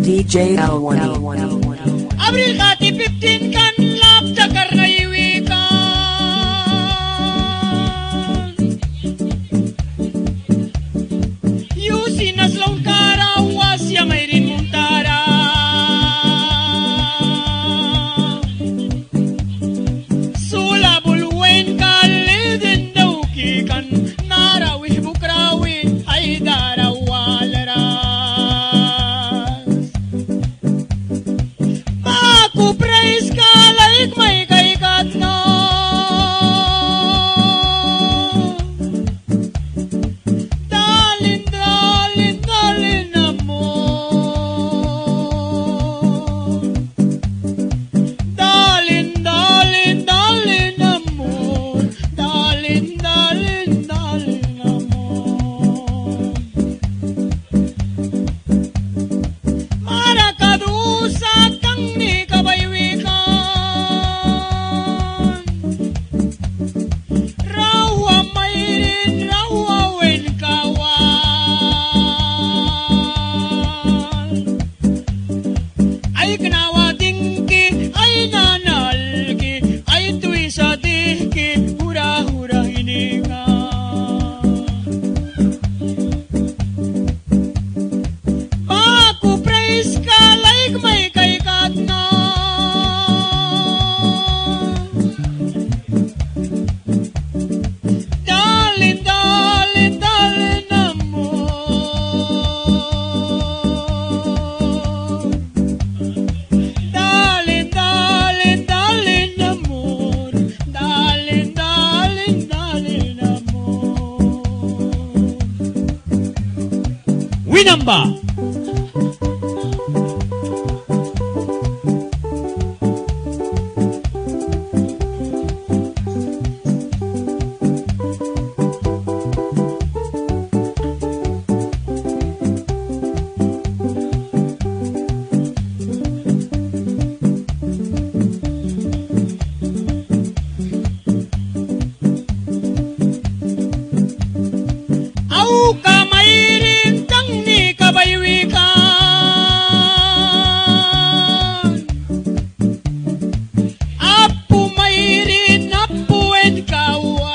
DJ L1. Abril kati 15 kan lap cakar na iwikan. Yusin as laun karawas ya mayrin muntara. Sula bulwen kalidin daw kikan narawih bukrawi ay darawalra. Ku praise ka like may kaikat na. Dalin, dalin, dalin amor. Dalin, dalin, dalin amor. Dalin, dalin, dalin amor. Marakadusa kang ni Winamba. Au kamairin kang ni kabaywikan. Apu mairin apuen kawal.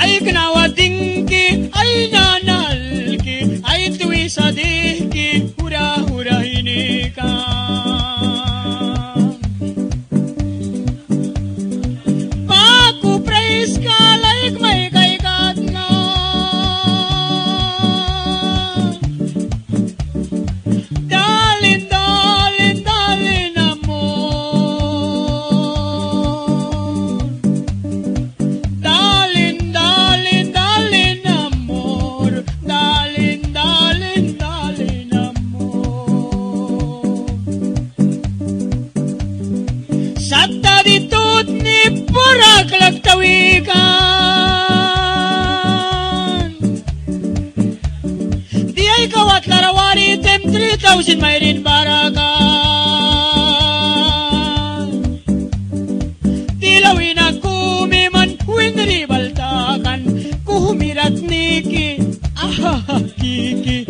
Ay gnawa dingki ay nanalki ay tuwi sa dihki hura-hura hinikan. Satta ditut ni poraklak tawikan. Di ay kawat larawari tem 3,000 mayrin barakan. Dilawin ako miman winri baltakan. Kuhumirat niki ahahakiki